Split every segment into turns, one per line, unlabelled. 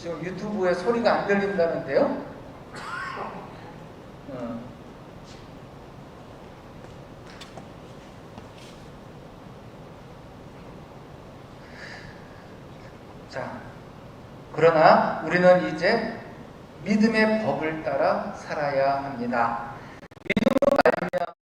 지금 유튜브에 소리가 안 들린다는데요? 자, 그러나 우리는 이제 믿음의 법을 따라 살아야 합니다. 믿음으로 말미암아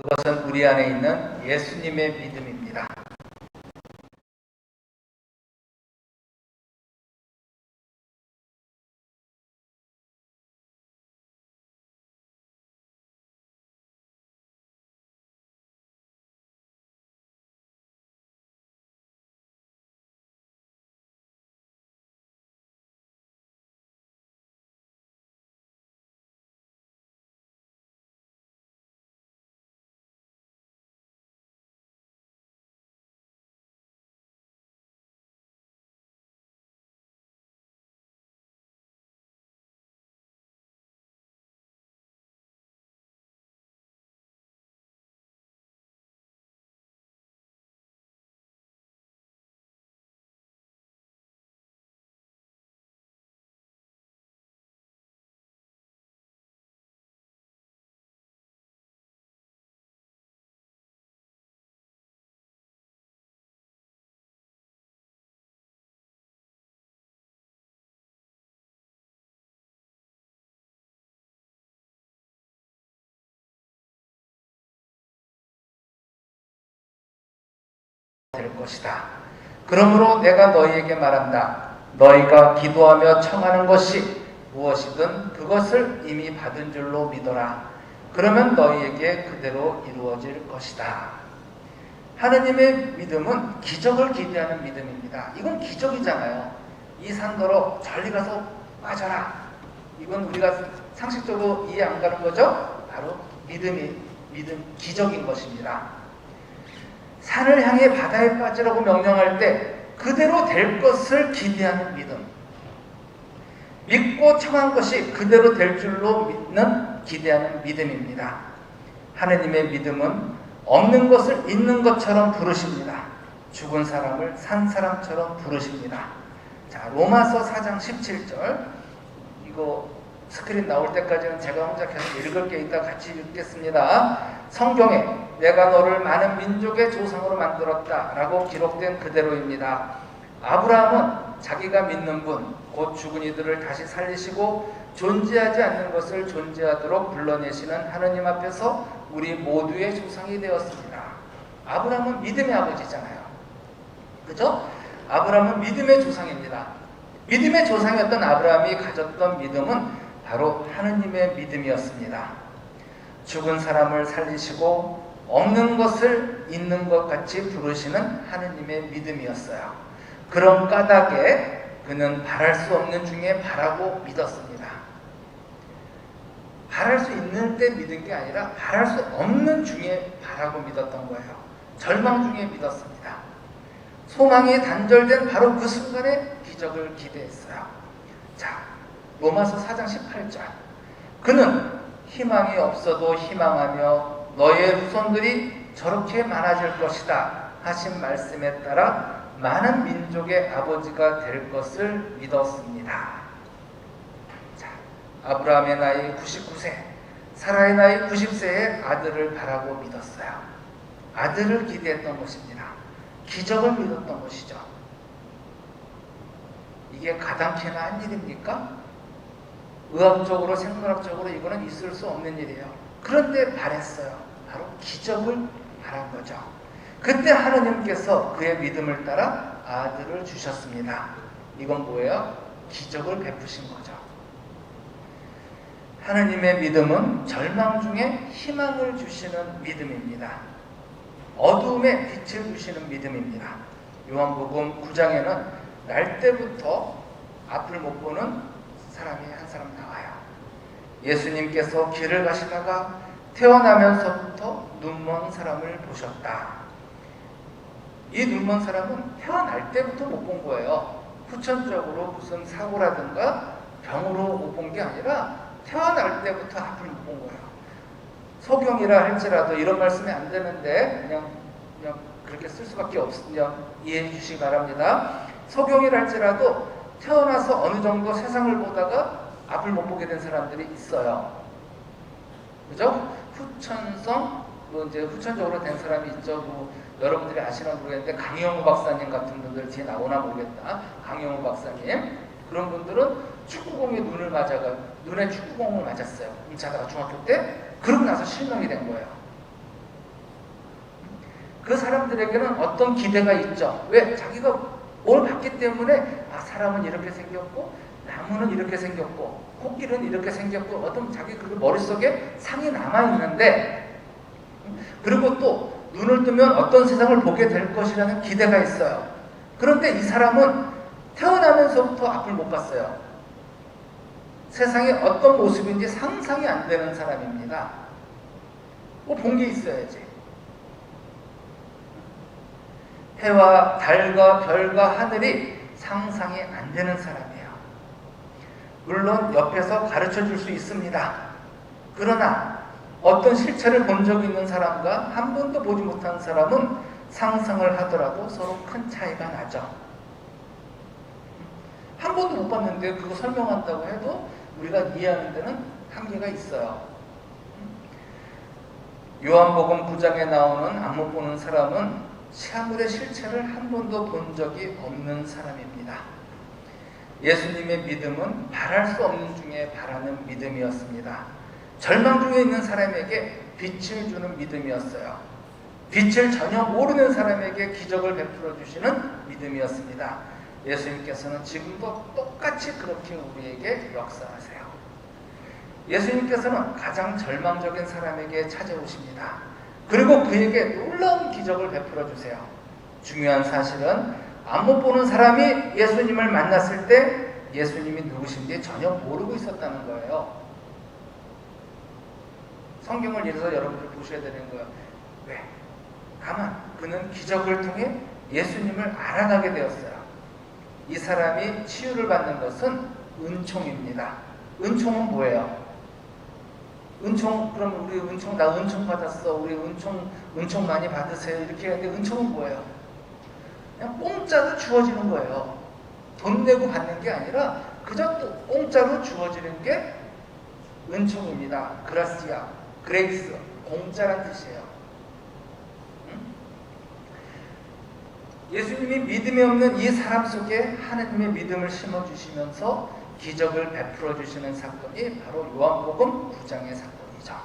그것은 우리 안에 있는 예수님의 믿음입니다. 될 것이다. 그러므로 내가 너희에게 말한다. 너희가 기도하며 청하는 것이 무엇이든 그것을 이미 받은 줄로 믿어라. 그러면 너희에게 그대로 이루어질 것이다. 하느님의 믿음은 기적을 기대하는 믿음입니다. 이건 기적이잖아요. 이 산더러 저리 가서 빠져라. 이건 우리가 상식적으로 이해 안 가는 거죠? 바로 믿음, 기적인 것입니다. 산을 향해 바다에 빠지라고 명령할 때 그대로 될 것을 기대하는 믿음. 믿고 청한 것이 그대로 될 줄로 믿는 기대하는 믿음입니다. 하느님의 믿음은 없는 것을 있는 것처럼 부르십니다. 죽은 사람을 산 사람처럼 부르십니다. 자, 로마서 4장 17절. 이거 스크린 나올 때까지는 제가 혼자 계속 읽을 게 있다 같이 읽겠습니다. 성경에 내가 너를 많은 민족의 조상으로 만들었다 라고 기록된 그대로입니다. 아브라함은 자기가 믿는 분, 곧 죽은 이들을 다시 살리시고 존재하지 않는 것을 존재하도록 불러내시는 하느님 앞에서 우리 모두의 조상이 되었습니다. 아브라함은 믿음의 아버지잖아요. 그죠? 아브라함은 믿음의 조상입니다. 믿음의 조상이었던 아브라함이 가졌던 믿음은 바로 하느님의 믿음이었습니다. 죽은 사람을 살리시고 없는 것을 있는 것 같이 부르시는 하느님의 믿음이었어요. 그런 까닭에 그는 바랄 수 없는 중에 바라고 믿었습니다. 바랄 수 있는 때 믿은 게 아니라 바랄 수 없는 중에 바라고 믿었던 거예요. 절망 중에 믿었습니다. 소망이 단절된 바로 그 순간에 기적을 기대했어요. 자, 로마서 4장 18절. 그는 희망이 없어도 희망하며 너의 후손들이 저렇게 많아질 것이다 하신 말씀에 따라 많은 민족의 아버지가 될 것을 믿었습니다. 자, 아브라함의 나이 99세, 사라의 나이 90세에 아들을 바라고 믿었어요. 아들을 기대했던 것입니다. 기적을 믿었던 것이죠. 이게 가당키나 한 일입니까? 의학적으로, 생물학적으로 이거는 있을 수 없는 일이에요. 그런데 바랬어요. 바로 기적을 바란 거죠. 그때 하나님께서 그의 믿음을 따라 아들을 주셨습니다. 이건 뭐예요? 기적을 베푸신 거죠. 하나님의 믿음은 절망 중에 희망을 주시는 믿음입니다. 어두움에 빛을 주시는 믿음입니다. 요한복음 9장에는 날 때부터 앞을 못 보는 사람이 한 사람 나와요. 예수님께서 길을 가시다가 태어나면서부터 눈먼 사람을 보셨다. 이 눈먼 사람은 태어날 때부터 못 본 거예요. 후천적으로 무슨 사고라든가 병으로 못 본 게 아니라 태어날 때부터 앞을 못 본 거예요. 소경이라 할지라도 이런 말씀이 안 되는데 그냥 그렇게 쓸 수밖에 없으면 이해해 주시기 바랍니다. 소경이라 할지라도 태어나서 어느 정도 세상을 보다가 앞을 못 보게 된 사람들이 있어요. 그죠? 후천성, 뭐 이제 후천적으로 된 사람이 있죠. 뭐 여러분들이 아시나 모르겠는데 강영우 박사님 같은 분들 뒤에 나오나 모르겠다. 강영우 박사님 그런 분들은 축구공에 눈에 축구공을 맞았어요. 자다가 중학교 때. 그러고 나서 실명이 된 거예요. 그 사람들에게는 어떤 기대가 있죠. 왜? 자기가 뭘 봤기 때문에 사람은 이렇게 생겼고 나무는 이렇게 생겼고 코끼리는 이렇게 생겼고 어떤 자기 그 머릿속에 상이 남아있는데 그리고 또 눈을 뜨면 어떤 세상을 보게 될 것이라는 기대가 있어요. 그런데 이 사람은 태어나면서부터 앞을 못 봤어요. 세상이 어떤 모습인지 상상이 안 되는 사람입니다. 뭐 본 게 있어야지. 해와 달과 별과 하늘이 상상이 안 되는 사람이에요. 물론 옆에서 가르쳐 줄 수 있습니다. 그러나 어떤 실체를 본 적이 있는 사람과 한 번도 보지 못한 사람은 상상을 하더라도 서로 큰 차이가 나죠. 한 번도 못 봤는데 그거 설명한다고 해도 우리가 이해하는 데는 한계가 있어요. 요한복음 9장에 나오는 안 못 보는 사람은 사물의 실체를 한 번도 본 적이 없는 사람입니다. 예수님의 믿음은 바랄 수 없는 중에 바라는 믿음이었습니다. 절망 중에 있는 사람에게 빛을 주는 믿음이었어요. 빛을 전혀 모르는 사람에게 기적을 베풀어 주시는 믿음이었습니다. 예수님께서는 지금도 똑같이 그렇게 우리에게 역사하세요. 예수님께서는 가장 절망적인 사람에게 찾아오십니다. 그리고 그에게 놀라운 기적을 베풀어 주세요. 중요한 사실은 안 못 보는 사람이 예수님을 만났을 때 예수님이 누구신지 전혀 모르고 있었다는 거예요. 성경을 읽어서 여러분들 보셔야 되는 거예요. 왜? 다만 그는 기적을 통해 예수님을 알아가게 되었어요. 이 사람이 치유를 받는 것은 은총입니다. 은총은 뭐예요? 은총, 그럼 우리 은총, 나 은총 받았어. 우리 은총 많이 받으세요. 이렇게 하는데 은총은 뭐예요? 그냥 공짜로 주어지는 거예요. 돈 내고 받는 게 아니라 그저 또 공짜로 주어지는 게 은총입니다. 그라시아, 그레이스, 공짜란 뜻이에요. 예수님이 믿음이 없는 이 사람 속에 하나님의 믿음을 심어주시면서 기적을 베풀어 주시는 사건이 바로 요한복음 9장의 사건이죠.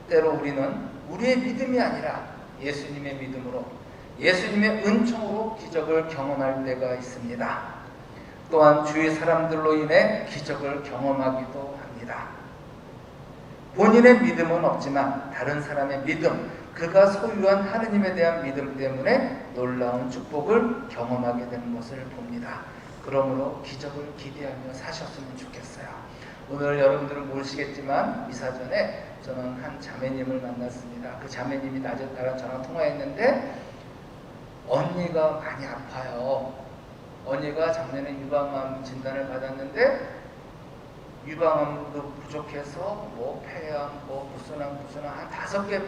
때로 우리는 우리의 믿음이 아니라 예수님의 믿음으로, 예수님의 은총으로 기적을 경험할 때가 있습니다. 또한 주위 사람들로 인해 기적을 경험하기도 합니다. 본인의 믿음은 없지만 다른 사람의 믿음, 그가 소유한 하느님에 대한 믿음 때문에 놀라운 축복을 경험하게 되는 것을 봅니다. 그러므로 기적을 기대하며 사셨으면 좋겠어요. 오늘 여러분들은 모르시겠지만 미사 전에 저는 한 자매님을 만났습니다. 그 자매님이 낮에 나랑 전화 통화했는데 언니가 많이 아파요. 언니가 작년에 유방암 진단을 받았는데 유방암도 부족해서 뭐 폐암, 뭐 부순암 한 5개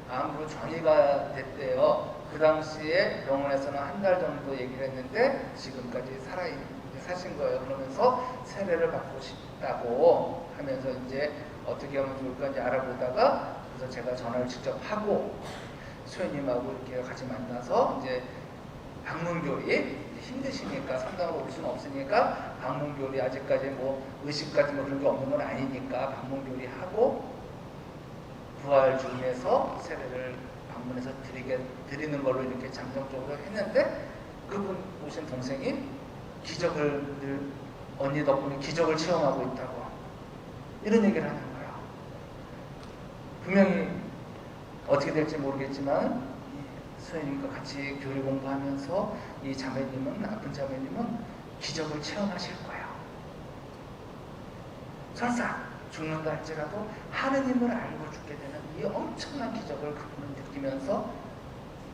암으로 전이가 됐대요. 그 당시에 병원에서는 한 달 정도 얘기를 했는데 지금까지 사신 거예요. 그러면서 세례를 받고 싶다고 하면서 이제 어떻게 하면 좋을까 이제 알아보다가 그래서 제가 전화를 직접 하고 수현님하고 이렇게 같이 만나서 이제 방문교리 힘드시니까 상담으로 올 수는 없으니까 방문교리 아직까지 뭐 의식까지 뭐 그런 게 없는 건 아니니까 방문교리 하고 부활 중에서 세례를 방문해서 드리는 걸로 이렇게 잠정적으로 했는데 그분 오신 동생이 언니 덕분에 기적을 체험하고 있다고 이런 얘기를 하는 거예요. 분명히 어떻게 될지 모르겠지만 선생님과 같이 교리 공부하면서 이 자매님은, 아픈 자매님은 기적을 체험하실 거예요. 설사 죽는다 할지라도 하느님을 알고 죽게 되는 이 엄청난 기적을 그분은 느끼면서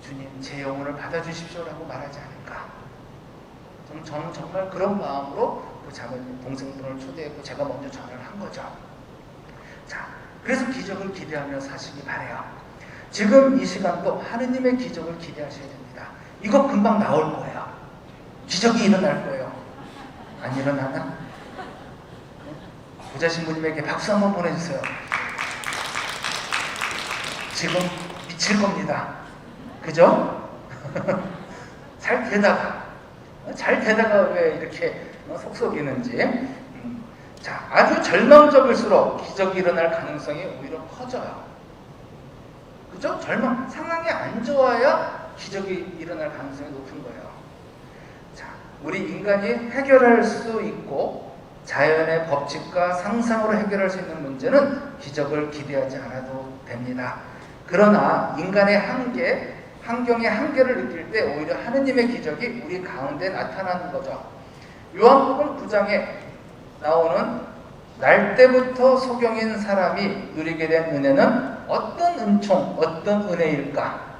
주님 제 영혼을 받아주십시오라고 말하지 않을까. 저는 정말 그런 마음으로 그 자매님 동생분을 초대했고 제가 먼저 전화를 한 거죠. 자, 그래서 기적을 기대하며 사시기 바래요. 지금 이 시간도 하느님의 기적을 기대하셔야 됩니다. 이거 금방 나올 거예요. 기적이 일어날 거예요. 안 일어나나? 부자 신부님에게 박수 한번 보내주세요. 지금 미칠 겁니다. 그죠? 잘 되다가 왜 이렇게 속썩이는지. 자, 아주 절망적일수록 기적이 일어날 가능성이 오히려 커져요. 그죠? 상황이 안 좋아야 기적이 일어날 가능성이 높은 거예요. 자, 우리 인간이 해결할 수 있고 자연의 법칙과 상상으로 해결할 수 있는 문제는 기적을 기대하지 않아도 됩니다. 그러나 인간의 한계, 환경의 한계를 느낄 때 오히려 하느님의 기적이 우리 가운데 나타나는 거죠. 요한복음 9장에 나오는 날 때부터 소경인 사람이 누리게 된 은혜는 어떤 은총, 어떤 은혜일까?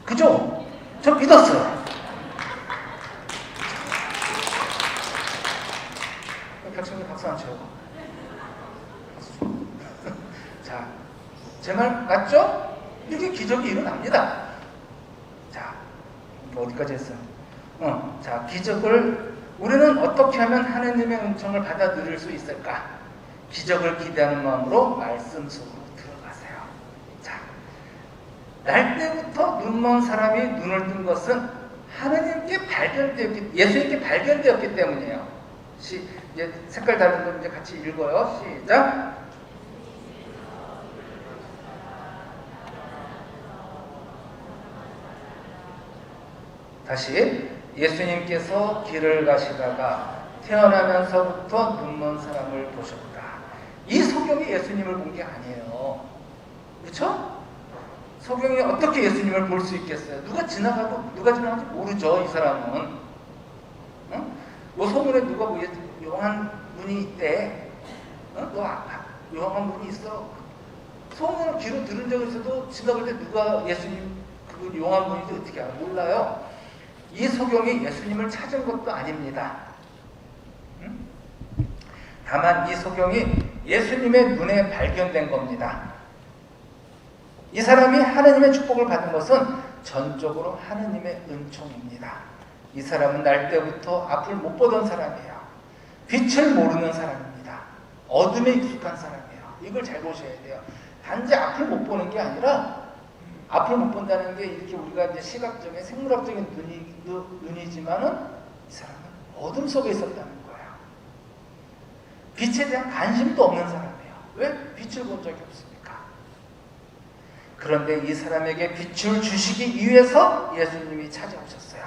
그죠? 저 믿었어요. 벽청님 박수 안 쳐요. 자, 제 말 맞죠? 이렇게 기적이 일어납니다. 자, 어디까지 했어요? 자, 기적을 우리는 어떻게 하면 하느님의 은총을 받아 누릴 수 있을까? 기적을 기대하는 마음으로 말씀 속으로 들어가세요. 자, 날 때부터 눈먼 사람이 눈을 뜬 것은 하느님께 예수님께 발견되었기 때문이에요. 이제 색깔 다른 거 이제 같이 읽어요. 시작. 다시. 예수님께서 길을 가시다가 태어나면서부터 눈먼 사람을 보셨다. 이 소경이 예수님을 본 게 아니에요. 그렇죠? 소경이 어떻게 예수님을 볼 수 있겠어요? 누가 지나가는지 모르죠. 이 사람은. 뭐 소문에 누가 뭐 용한 분이 있대. 용한 분이 있어. 소문을 귀로 들은 적이 있어도 지나갈 때 누가 예수님 그분 용한 분인지 어떻게 알아? 몰라요. 이 소경이 예수님을 찾은 것도 아닙니다. 다만 이 소경이 예수님의 눈에 발견된 겁니다. 이 사람이 하느님의 축복을 받은 것은 전적으로 하느님의 은총입니다. 이 사람은 날 때부터 앞을 못 보던 사람이에요. 빛을 모르는 사람입니다. 어둠에 익숙한 사람이에요. 이걸 잘 보셔야 돼요. 단지 앞을 못 보는 게 아니라 앞을 못 본다는 게 이렇게 우리가 이제 시각적인 생물학적인 눈이지만은 이 사람은 어둠 속에 있었다는 거예요. 빛에 대한 관심도 없는 사람이에요. 왜? 빛을 본 적이 없습니까? 그런데 이 사람에게 빛을 주시기 위해서 예수님이 찾아오셨어요.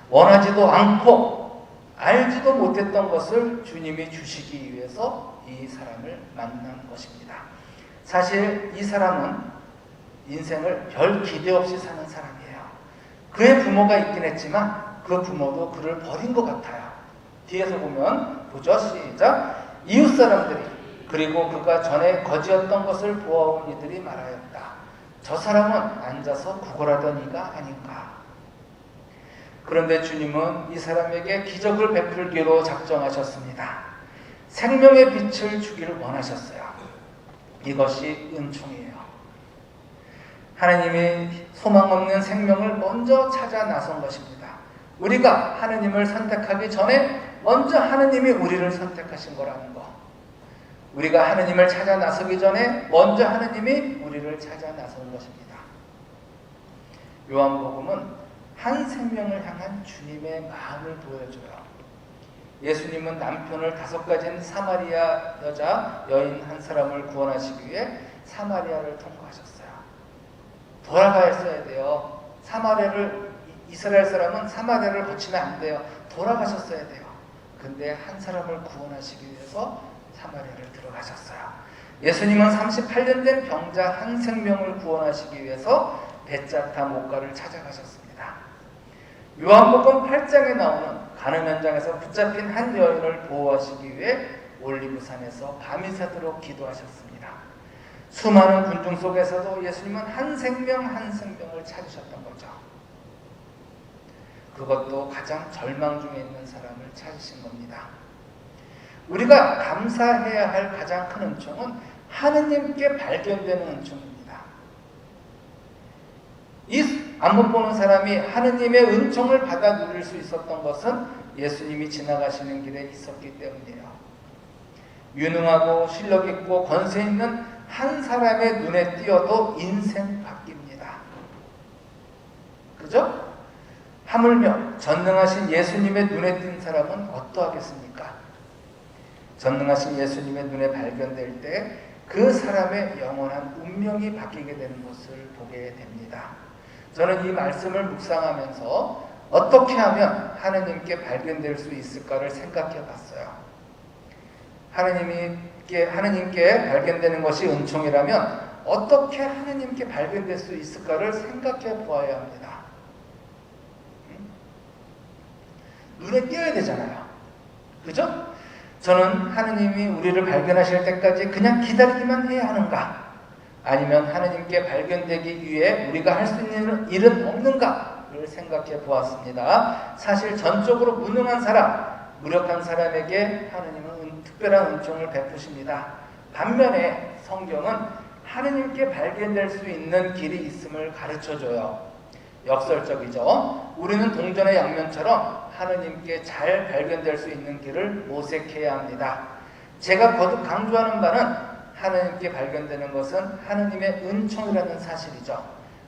원하지도 않고 알지도 못했던 것을 주님이 주시기 위해서 이 사람을 만난 것입니다. 사실 이 사람은 인생을 별 기대 없이 사는 사람이에요. 그의 부모가 있긴 했지만 그 부모도 그를 버린 것 같아요. 뒤에서 보면 보죠. 시작. 이웃 사람들이 그리고 그가 전에 거지였던 것을 보아온 이들이 말하였다. 저 사람은 앉아서 구걸하던 이가 아닌가. 그런데 주님은 이 사람에게 기적을 베풀기로 작정하셨습니다. 생명의 빛을 주기를 원하셨어요. 이것이 은총이에요. 하나님이 소망 없는 생명을 먼저 찾아 나선 것입니다. 우리가 하나님을 선택하기 전에 먼저 하나님이 우리를 선택하신 거라는 거. 우리가 하나님을 찾아 나서기 전에 먼저 하나님이 우리를 찾아 나선 것입니다. 요한복음은 한 생명을 향한 주님의 마음을 보여줘요. 예수님은 남편을 5가진 사마리아 여인 한 사람을 구원하시기 위해 사마리아를 통과하셨어요. 돌아가야 돼요. 이스라엘 사람은 사마리아를 거치면 안 돼요. 돌아가셨어야 돼요. 근데 한 사람을 구원하시기 위해서 사마리아를 들어가셨어요. 예수님은 38년 된 병자 한 생명을 구원하시기 위해서 베자타 목가를 찾아가셨습니다. 요한복음 8장에 나오는 간음 현장에서 붙잡힌 한 여인을 보호하시기 위해 올리브산에서 밤이 새도록 기도하셨습니다. 수많은 군중 속에서도 예수님은 한 생명 한 생명을 찾으셨던 거죠. 그것도 가장 절망 중에 있는 사람을 찾으신 겁니다. 우리가 감사해야 할 가장 큰 은총은 하느님께 발견되는 은총입니다. 이 안 못 보는 사람이 하느님의 은총을 받아 누릴 수 있었던 것은 예수님이 지나가시는 길에 있었기 때문이에요. 유능하고 실력 있고 권세 있는 한 사람의 눈에 띄어도 인생 바뀝니다. 그죠? 하물며 전능하신 예수님의 눈에 띈 사람은 어떠하겠습니까? 전능하신 예수님의 눈에 발견될 때 그 사람의 영원한 운명이 바뀌게 되는 것을 보게 됩니다. 저는 이 말씀을 묵상하면서 어떻게 하면 하느님께 발견될 수 있을까를 생각해 봤어요. 하느님께 발견되는 것이 은총이라면 어떻게 하느님께 발견될 수 있을까를 생각해 보아야 합니다. 눈에 띄어야 되잖아요. 그죠? 저는 하느님이 우리를 발견하실 때까지 그냥 기다리기만 해야 하는가? 아니면 하느님께 발견되기 위해 우리가 할 수 있는 일은 없는가를 생각해 보았습니다. 사실 전적으로 무능한 사람, 무력한 사람에게 하느님은 특별한 은총을 베푸십니다. 반면에 성경은 하느님께 발견될 수 있는 길이 있음을 가르쳐줘요. 역설적이죠. 우리는 동전의 양면처럼 하느님께 잘 발견될 수 있는 길을 모색해야 합니다. 제가 거듭 강조하는 바는 하느님께 발견되는 것은 하느님의 은총이라는 사실이죠.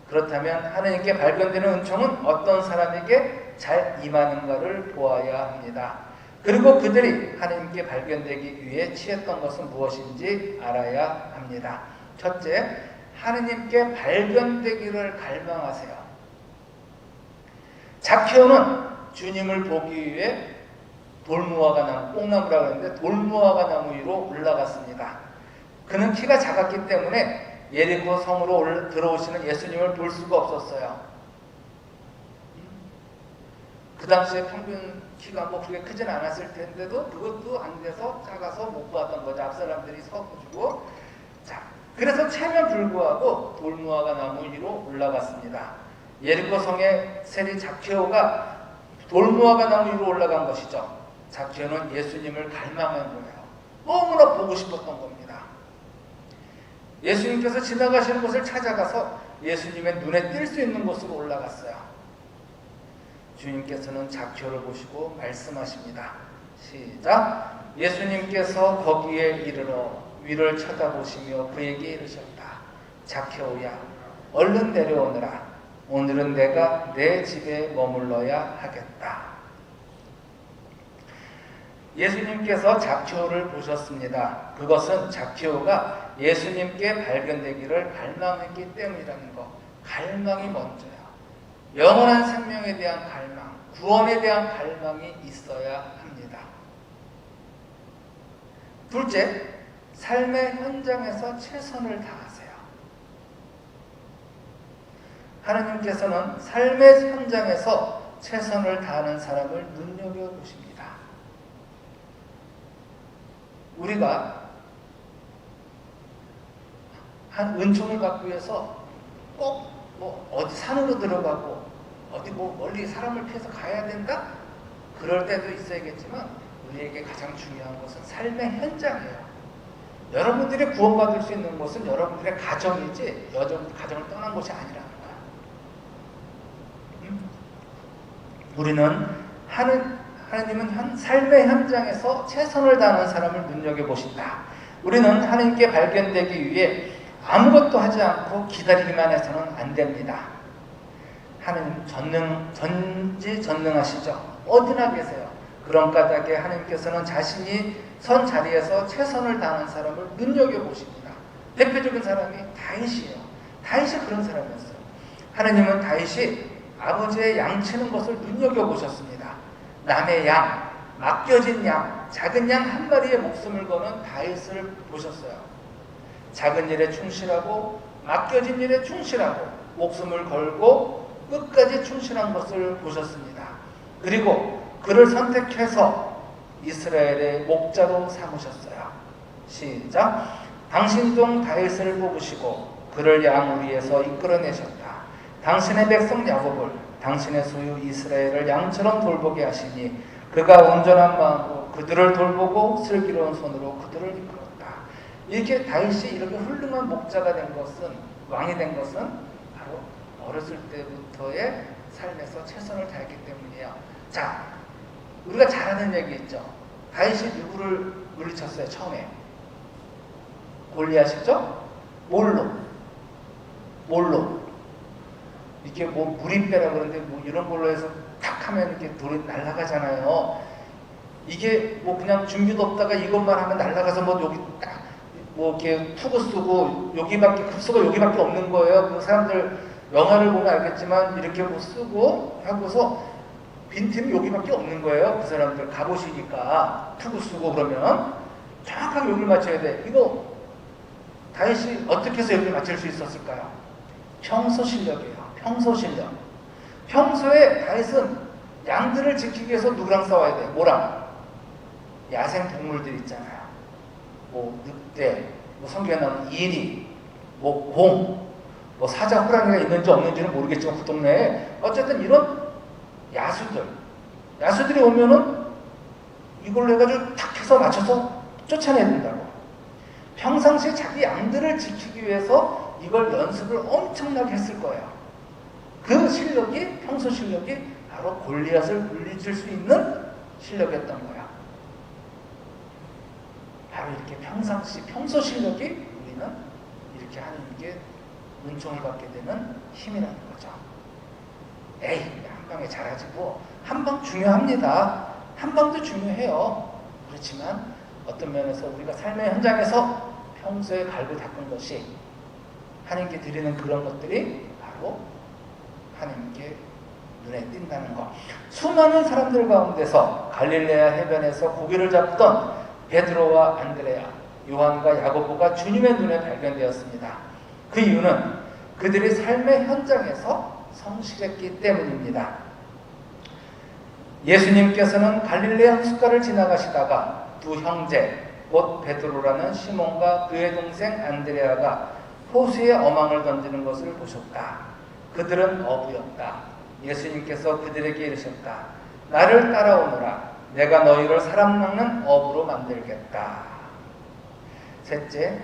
그렇다면 하느님께 발견되는 은총은 어떤 사람에게 잘 임하는가를 보아야 합니다. 그리고 그들이 하느님께 발견되기 위해 취했던 것은 무엇인지 알아야 합니다. 첫째, 하느님께 발견되기를 갈망하세요. zakhe오는 주님을 보기 위해 돌무화과 나무, 뽕나무라고 하는데 돌무화과 나무 위로 올라갔습니다. 그는 키가 작았기 때문에 예리고 성으로 들어오시는 예수님을 볼 수가 없었어요. 그 당시에 평균 키가 뭐 그렇게 크진 않았을 텐데도 그것도 안 돼서 작아서 못 보았던 거죠. 앞 사람들이 서가지고. 자, 그래서 체면 불구하고 돌무화과 나무 위로 올라갔습니다. 예리고 성의 세리 zakhe오가 돌무화과 나무 위로 올라간 것이죠. zakhe오는 예수님을 갈망한 거예요. 너무나 보고 싶었던 겁니다. 예수님께서 지나가시는 곳을 찾아가서 예수님의 눈에 띌 수 있는 곳으로 올라갔어요. 주님께서는 zakhe오를 보시고 말씀하십니다. 시작. 예수님께서 거기에 이르러 위를 쳐다보시며 그에게 이르셨다. zakhe오야, 얼른 내려오너라. 오늘은 내가 내 집에 머물러야 하겠다. 예수님께서 zakhe오를 보셨습니다. 그것은 zakhe오가 예수님께 발견되기를 갈망했기 때문이라는 것. 갈망이 먼저요. 영원한 생명에 대한 갈망, 구원에 대한 갈망이 있어야 합니다. 둘째, 삶의 현장에서 최선을 다하세요. 하나님께서는 삶의 현장에서 최선을 다하는 사람을 눈여겨보십니다. 우리가 한 은총을 받기 위해서 꼭 뭐 어디 산으로 들어가고 어디 뭐 멀리 사람을 피해서 가야 된다? 그럴 때도 있어야겠지만 우리에게 가장 중요한 것은 삶의 현장이에요. 여러분들이 구원받을 수 있는 곳은 여러분들의 가정이지 여러분 가정을 떠난 곳이 아니라는 거야. 우리는 하나님은 삶의 현장에서 최선을 다하는 사람을 눈여겨보신다. 우리는 하나님께 발견되기 위해 아무것도 하지 않고 기다리기만 해서는 안 됩니다. 하나님 전지전능하시죠. 어디나 계세요. 그런 까닭에 하나님께서는 자신이 선 자리에서 최선을 다하는 사람을 눈여겨보십니다. 대표적인 사람이 다윗이에요. 다윗이 그런 사람이었어요. 하나님은 다윗이 아버지의 양치는 것을 눈여겨보셨습니다. 남의 양, 맡겨진 양, 작은 양 한 마리의 목숨을 거는 다윗을 보셨어요. 작은 일에 충실하고 맡겨진 일에 충실하고 목숨을 걸고 끝까지 충실한 것을 보셨습니다. 그리고 그를 선택해서 이스라엘의 목자로 삼으셨어요. 시작. 당신 종 다윗을 뽑으시고 그를 양우리에서 이끌어내셨다. 당신의 백성 야곱을 당신의 소유 이스라엘을 양처럼 돌보게 하시니 그가 온전한 마음으로 그들을 돌보고 슬기로운 손으로 그들을 이끌었다. 이렇게 다윗이 이렇게 훌륭한 목자가 된 것은, 왕이 된 것은 바로 어렸을 때부터의 삶에서 최선을 다했기 때문이에요. 자, 우리가 잘 아는 얘기 있죠. 다윗이 누구를 물리쳤어요? 처음에 골리앗이죠? 뭘로? 이렇게 뭐 무림배라 그러는데 뭐 이런 걸로 해서 탁 하면 이렇게 돌이 날아가잖아요. 이게 뭐 그냥 준비도 없다가 이것만 하면 날아가서 뭐 여기 딱 뭐 이렇게 투구 쓰고 여기밖에 급수가 여기밖에 없는 거예요. 그 사람들 영화를 보면 알겠지만 이렇게 뭐 쓰고 하고서 빈틈이 여기밖에 없는 거예요. 그 사람들 가보시니까 투구 쓰고 그러면 정확하게 여기를 맞춰야 돼. 이거 다윗이 어떻게 해서 여기를 맞출 수 있었을까요? 평소 실력이에요. 평소 실력. 평소에 다윗은 양들을 지키기 위해서 누구랑 싸워야 돼? 뭐랑? 야생 동물들 있잖아요. 뭐 늑대, 뭐 성경에 나오는 이리, 뭐 공, 뭐 사자, 호랑이가 있는지 없는지는 모르겠지만 그 동네에 어쨌든 이런 야수들이 오면은 이걸로 해가지고 탁 해서 맞춰서 쫓아내야 된다고. 평상시에 자기 양들을 지키기 위해서 이걸 연습을 엄청나게 했을 거예요. 그 실력이, 평소 실력이 바로 골리앗을 물리칠 수 있는 실력이었던 거예요. 바로 이렇게 평소 실력이 우리는 이렇게 하나님께 은총을 받게 되는 힘이라는 거죠. 에이, 한 방에 잘하지 뭐. 한 방 중요합니다. 한 방도 중요해요. 그렇지만 어떤 면에서 우리가 삶의 현장에서 평소에 갈고 닦은 것이 하나님께 드리는 그런 것들이 바로 하나님께 눈에 띈다는 것. 수많은 사람들 가운데서 갈릴레아 해변에서 고기를 잡던 베드로와 안드레아, 요한과 야고보가 주님의 눈에 발견되었습니다. 그 이유는 그들이 삶의 현장에서 성실했기 때문입니다. 예수님께서는 갈릴레아 숫가를 지나가시다가 두 형제, 곧 베드로라는 시몬과 그의 동생 안드레아가 호수에 어망을 던지는 것을 보셨다. 그들은 어부였다. 예수님께서 그들에게 이르셨다. 나를 따라오너라. 내가 너희를 사람 낚는 어부로 만들겠다. 셋째,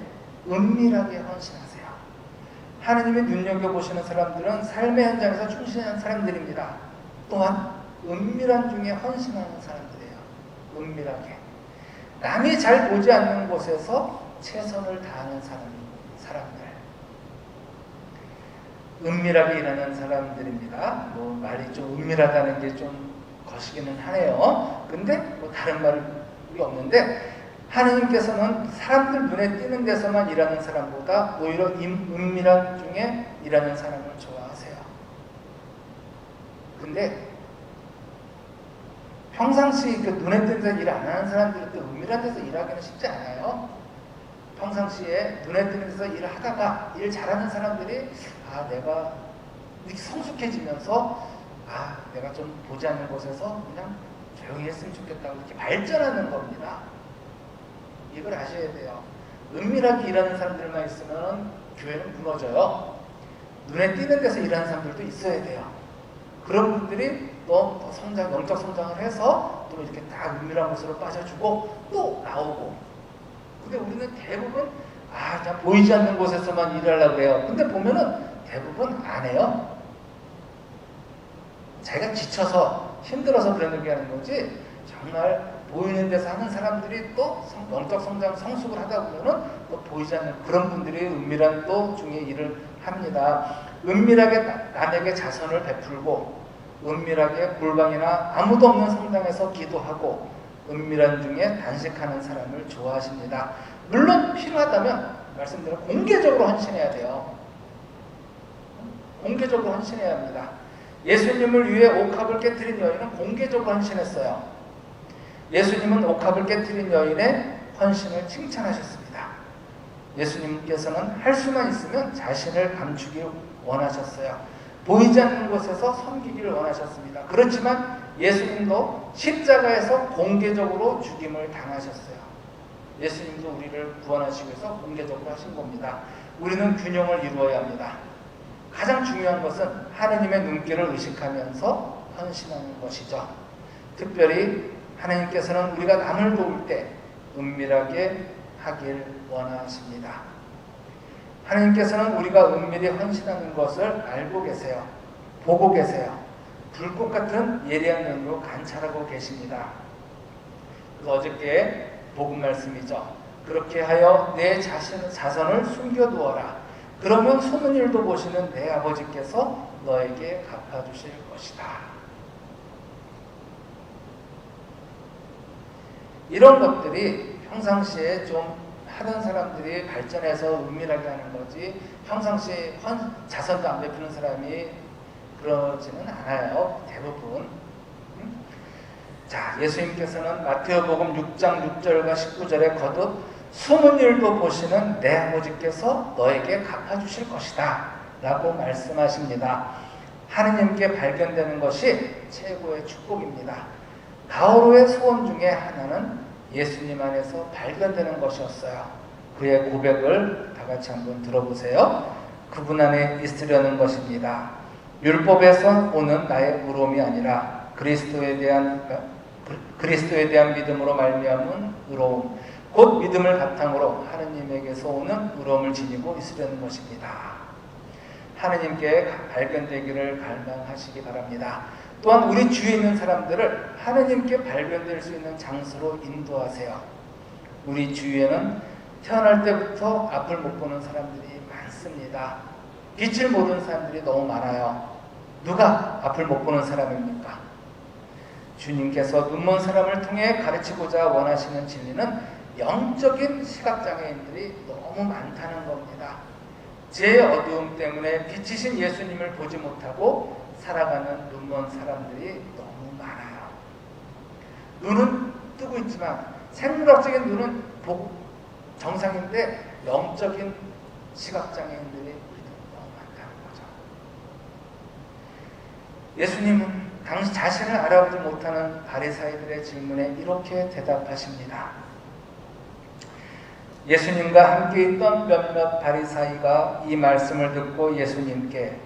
은밀하게 헌신하세요. 하나님이 눈여겨보시는 사람들은 삶의 현장에서 충실한 사람들입니다. 또한 은밀한 중에 헌신하는 사람들이에요. 은밀하게. 남이 잘 보지 않는 곳에서 최선을 다하는 사람들. 은밀하게 일하는 사람들입니다. 뭐 말이 좀 은밀하다는 게 좀 거시기는 하네요. 근데 뭐 다른 말이 없는데 하나님께서는 사람들 눈에 띄는 데서만 일하는 사람보다 오히려 은밀한 중에 일하는 사람을 좋아하세요. 근데 평상시 그 눈에 띄는 데서 일 안 하는 사람들은 또 은밀한 데서 일하기는 쉽지 않아요. 평상시에 눈에 띄는 데서 일을 하다가 일 잘하는 사람들이 내가 이렇게 성숙해지면서 내가 좀 보지 않는 곳에서 그냥 조용히 했으면 좋겠다고 이렇게 발전하는 겁니다. 이걸 아셔야 돼요. 은밀하게 일하는 사람들만 있으면 교회는 무너져요. 눈에 띄는 데서 일하는 사람들도 있어야 돼요. 그런 분들이 또 영적 성장을 해서 또 이렇게 다 은밀한 곳으로 빠져주고 또 나오고. 근데 우리는 대부분 그냥 보이지 않는 곳에서만 일하려고 해요. 근데 보면은 대부분 안 해요. 자기가 지쳐서 힘들어서 그런 얘기 하는 거지 정말 보이는 데서 하는 사람들이 또 영적 성장 성숙을 하다 보면은 또 보이지 않는 그런 분들이 은밀한 또 중에 일을 합니다. 은밀하게 남에게 자선을 베풀고 은밀하게 골방이나 아무도 없는 성당에서 기도하고 은밀한 중에 단식하는 사람을 좋아하십니다. 물론 필요하다면 말씀대로 공개적으로 헌신해야 돼요. 공개적으로 헌신해야 합니다. 예수님을 위해 옥합을 깨뜨린 여인은 공개적으로 헌신했어요. 예수님은 옥합을 깨뜨린 여인의 헌신을 칭찬하셨습니다. 예수님께서는 할 수만 있으면 자신을 감추길 원하셨어요. 보이지 않는 곳에서 섬기기를 원하셨습니다. 그렇지만 예수님도 십자가에서 공개적으로 죽임을 당하셨어요. 예수님도 우리를 구원하시기 위해서 공개적으로 하신 겁니다. 우리는 균형을 이루어야 합니다. 가장 중요한 것은 하나님의 눈길을 의식하면서 헌신하는 것이죠. 특별히 하나님께서는 우리가 남을 도울 때 은밀하게 하길 원하십니다. 하나님께서는 우리가 은밀히 헌신하는 것을 알고 계세요. 보고 계세요. 불꽃 같은 예리한 눈으로 관찰하고 계십니다. 어저께 복음 말씀이죠. 그렇게 하여 내 자선을 숨겨두어라. 그러면 소문 일도 보시는 내 아버지께서 너에게 갚아주실 것이다. 이런 것들이 평상시에 좀 하던 사람들이 발전해서 은밀하게 하는 거지, 평상시에 자선도 안 베푸는 사람이 그러지는 않아요. 대부분. 자, 예수님께서는 마태복음 6장 6절과 19절에 거듭 숨은 일도 보시는 내 아버지께서 너에게 갚아주실 것이다 라고 말씀하십니다. 하느님께 발견되는 것이 최고의 축복입니다. 바오로의 소원 중에 하나는 예수님 안에서 발견되는 것이었어요. 그의 고백을 다 같이 한번 들어보세요. 그분 안에 있으려는 것입니다. 율법에서 오는 나의 의로움이 아니라 그리스도에 대한 믿음으로 말미암은 의로움, 곧 믿음을 바탕으로 하느님에게서 오는 의로움을 지니고 있으려는 것입니다. 하느님께 발견되기를 갈망하시기 바랍니다. 또한 우리 주위에 있는 사람들을 하느님께 발견될 수 있는 장소로 인도하세요. 우리 주위에는 태어날 때부터 앞을 못 보는 사람들이 많습니다. 빛을 모르는 사람들이 너무 많아요. 누가 앞을 못 보는 사람입니까? 주님께서 눈먼 사람을 통해 가르치고자 원하시는 진리는 영적인 시각장애인들이 너무 많다는 겁니다. 제 어두움 때문에 빛이신 예수님을 보지 못하고 살아가는 눈먼 사람들이 너무 많아요. 눈은 뜨고 있지만 생물학적인 눈은 정상인데 영적인 시각장애인들이 너무 많다는 거죠. 예수님은 당시 자신을 알아보지 못하는 바리사이들의 질문에 이렇게 대답하십니다. 예수님과 함께 있던 몇몇 바리사이가 이 말씀을 듣고 예수님께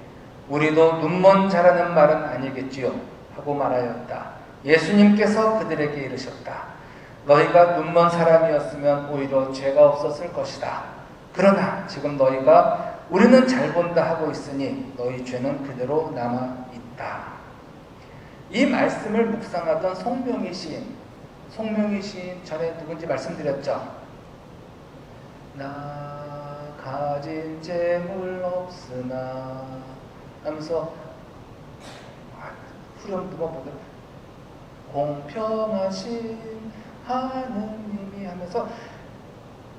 우리도 눈먼 자라는 말은 아니겠지요 하고 말하였다. 예수님께서 그들에게 이르셨다. 너희가 눈먼 사람이었으면 오히려 죄가 없었을 것이다. 그러나 지금 너희가 우리는 잘 본다 하고 있으니 너희 죄는 그대로 남아있다. 이 말씀을 묵상하던 송명희 시인 전에 누군지 말씀드렸죠. 나 가진 재물 없으나 하면서 후렴 누가 보더라. 공평하신 하느님이 하면서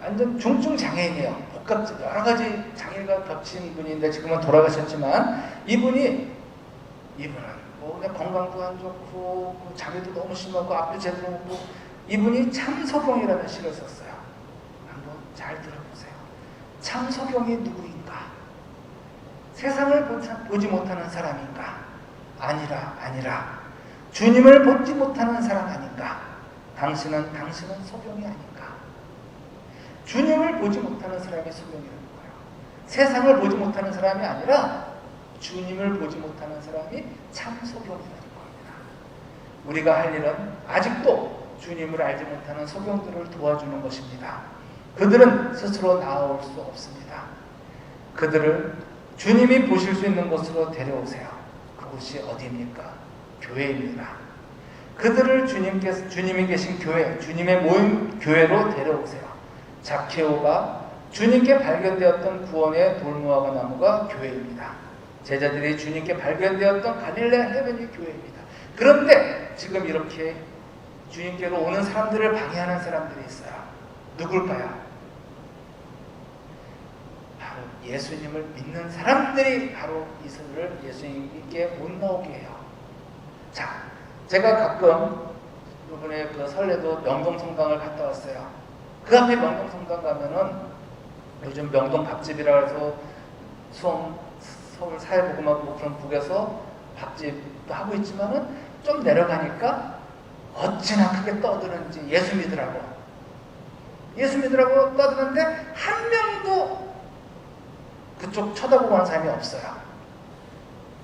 완전 중증 장애인이에요. 여러 가지 장애가 겹친 분인데 지금은 돌아가셨지만 이분은 뭐 그냥 건강도 안 좋고 장애도 너무 심하고 앞도 제대로 없고 이분이 참소경이라는 시를 썼어요. 한번 잘 들어보세요. 참소경이 누구인가? 세상을 보지 못하는 사람인가? 아니라 주님을 보지 못하는 사람 아닌가? 당신은 소경이 아닌가? 주님을 보지 못하는 사람이 소경이라는 거예요. 세상을 보지 못하는 사람이 아니라 주님을 보지 못하는 사람이 참 소경이라는 겁니다. 우리가 할 일은 아직도 주님을 알지 못하는 소경들을 도와주는 것입니다. 그들은 스스로 나아올 수 없습니다. 그들을 주님이 보실 수 있는 곳으로 데려오세요. 그곳이 어디입니까? 교회입니다. 그들을 주님이 계신 교회, 주님의 모임 교회로 데려오세요. 자케오가 주님께 발견되었던 구원의 돌무화과 나무가 교회입니다. 제자들이 주님께 발견되었던 갈릴레아 해변이 교회입니다. 그런데 지금 이렇게 주님께로 오는 사람들을 방해하는 사람들이 있어요. 누굴까요? 바로 예수님을 믿는 사람들이 바로 이들을 예수님께 못 나오게 해요. 자, 제가 가끔 이번에 그 설레도 명동성당을 갔다 왔어요. 그 앞에 명동성당 가면은 요즘 명동 밥집이라 해서 서울 사회복음하고 그런 북에서 밥집도 하고 있지만은 좀 내려가니까 어찌나 크게 떠드는지 예수 믿으라고 떠드는데 한 명도 그쪽 쳐다보고 하는 사람이 없어요.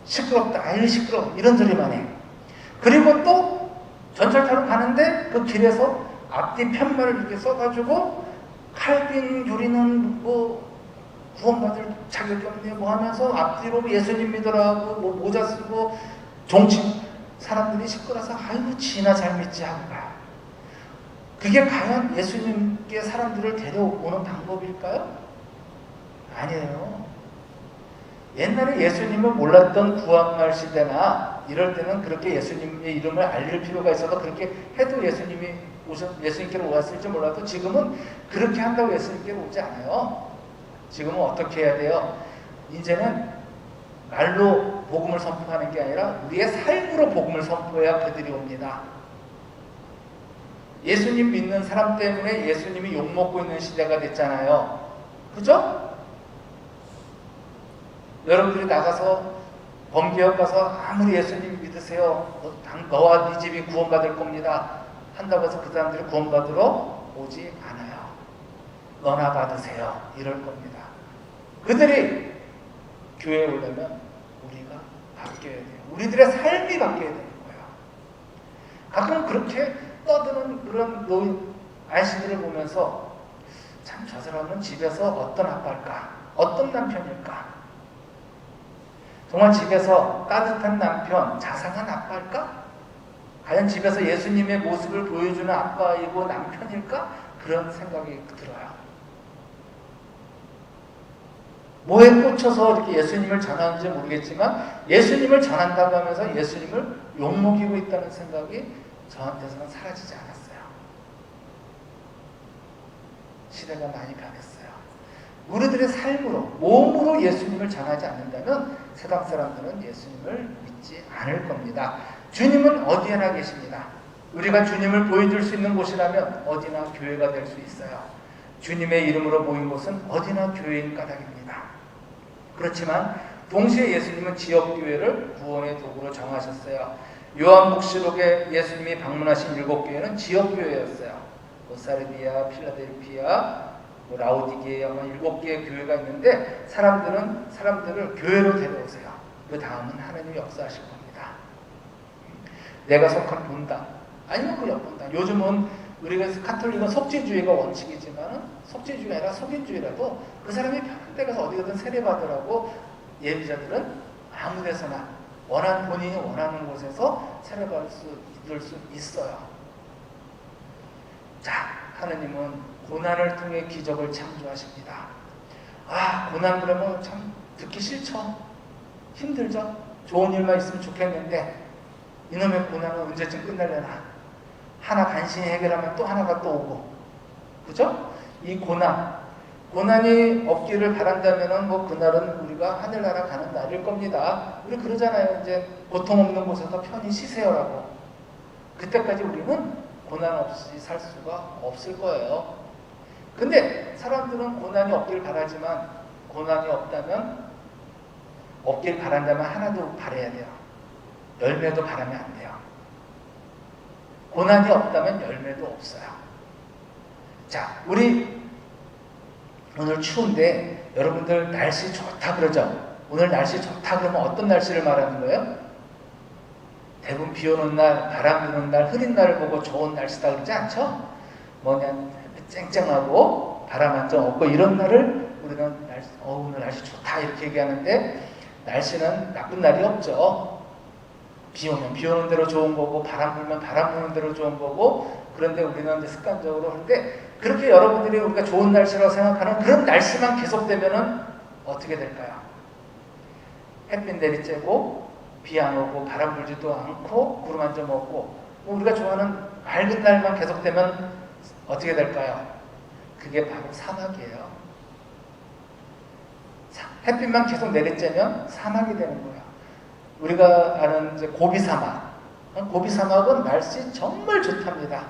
시끄럽다, 아유 시끄러워, 이런 소리만 해. 그리고 또 전철 타러 가는데 그 길에서 앞뒤 편말을 이렇게 써가지고 칼빈 교리는 뭐 구원받을 자격이 없네 뭐 하면서 앞뒤로 예수님 믿으라고 뭐 모자 쓰고 종친 사람들이 시끄러서 아이고 지나 잘 믿지 하고 가요. 그게 과연 예수님께 사람들을 데려오는 방법일까요? 아니에요. 옛날에 예수님을 몰랐던 구한말 시대나 이럴 때는 그렇게 예수님의 이름을 알릴 필요가 있어서 그렇게 해도 예수님께로 오았을지 몰라도 지금은 그렇게 한다고 예수님께로 오지 않아요. 지금은 어떻게 해야 돼요? 이제는 말로 복음을 선포하는 게 아니라 우리의 삶으로 복음을 선포해야 그들이 옵니다. 예수님 믿는 사람 때문에 예수님이 욕먹고 있는 시대가 됐잖아요. 그죠? 여러분들이 나가서 범교역 가서 아무리 예수님 믿으세요. 너와 네 집이 구원받을 겁니다. 한다고 해서 그 사람들이 구원받으러 오지 않아요. 너나 받으세요. 이럴 겁니다. 그들이 교회에 오려면 우리가 바뀌어야 돼요. 우리들의 삶이 바뀌어야 되는 거예요. 가끔 그렇게 떠드는 그런 아이씨들을 보면서 참 저 사람은 집에서 어떤 아빠일까? 어떤 남편일까? 정말 집에서 따뜻한 남편, 자상한 아빠일까? 과연 집에서 예수님의 모습을 보여주는 아빠이고 남편일까? 그런 생각이 들어요. 뭐에 꽂혀서 이렇게 예수님을 전하는지 모르겠지만 예수님을 전한다고 하면서 예수님을 욕먹이고 있다는 생각이 저한테서는 사라지지 않았어요. 시대가 많이 변했어요. 우리들의 삶으로, 몸으로 예수님을 전하지 않는다면 세상 사람들은 예수님을 믿지 않을 겁니다. 주님은 어디에나 계십니다. 우리가 주님을 보여줄 수 있는 곳이라면 어디나 교회가 될 수 있어요. 주님의 이름으로 모인 곳은 어디나 교회인 까닭입니다. 그렇지만 동시에 예수님은 지역교회를 구원의 도구로 정하셨어요. 요한복시록에 예수님이 방문하신 7교회는 지역교회였어요. 사르디아, 필라델피아, 라오디게아 7개의 교회가 있는데 사람들을 교회로 데려오세요. 그 다음은 하나님이 역사하실 겁니다. 내가 속한 본당 아니면 그 옆본당. 요즘은 우리가 카톨릭은 속죄주의가 원칙이지만 속죄주의가 아니라 속인주의라도 그 사람이 편한 데 가서 어디 가든 세례받으라고 예비자들은 아무 데서나 본인이 원하는 곳에서 세례받을 수 있어요. 자, 하나님은 고난을 통해 기적을 창조하십니다. 고난 그러면 참 듣기 싫죠? 힘들죠? 좋은 일만 있으면 좋겠는데 이놈의 고난은 언제쯤 끝날려나? 하나 간신히 해결하면 또 하나가 또 오고, 그죠? 이 고난이 없기를 바란다면은 그날은 우리가 하늘나라 가는 날일 겁니다. 우리 그러잖아요. 이제 고통 없는 곳에서 편히 쉬세요라고. 그때까지 우리는 고난 없이 살 수가 없을 거예요. 근데 사람들은 고난이 없길 바라지만 고난이 없길 바란다면 하나도 바라야 돼요. 열매도 바라면 안 돼요. 고난이 없다면 열매도 없어요. 자, 우리 오늘 추운데 여러분들 날씨 좋다 그러죠? 오늘 날씨 좋다 그러면 어떤 날씨를 말하는 거예요? 대부분 비 오는 날, 바람 부는 날, 흐린 날을 보고 좋은 날씨다 그러지 않죠? 그냥 쨍쨍하고 바람 한 점 없고 이런 날을 우리는 오늘 날씨 좋다 이렇게 얘기하는데 날씨는 나쁜 날이 없죠. 비 오면 비 오는 대로 좋은 거고 바람 불면 바람 부는 대로 좋은 거고 그런데 우리는 이제 습관적으로 할 때 그렇게 여러분들이 우리가 좋은 날씨라고 생각하는 그런 날씨만 계속되면은 어떻게 될까요? 햇빛 내리쬐고 비 안 오고 바람 불지도 않고 구름 한 점 없고 우리가 좋아하는 맑은 날만 계속되면 어떻게 될까요? 그게 바로 사막이에요. 햇빛만 계속 내리쬐면 사막이 되는 거예요. 우리가 아는 이제 고비 사막. 고비 사막은 날씨 정말 좋답니다.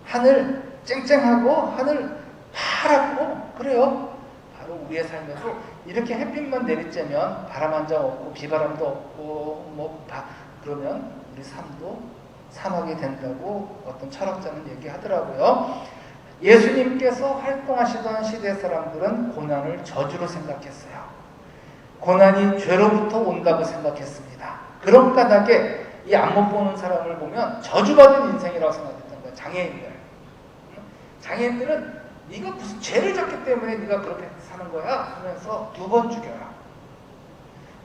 하늘 쨍쨍하고 하늘 파랗고 그래요. 바로 우리의 삶에도 이렇게 햇빛만 내리쬐면 바람 한 점 없고 비바람도 없고 그러면 우리 삶도 사막이 된다고 어떤 철학자는 얘기하더라고요. 예수님께서 활동하시던 시대 사람들은 고난을 저주로 생각했어요. 고난이 죄로부터 온다고 생각했습니다. 그런 까닭에 이 앞못 보는 사람을 보면 저주받은 인생이라고 생각했던 거예요. 장애인들은 네가 무슨 죄를 졌기 때문에 네가 그렇게 사는 거야 하면서 2번 죽여라.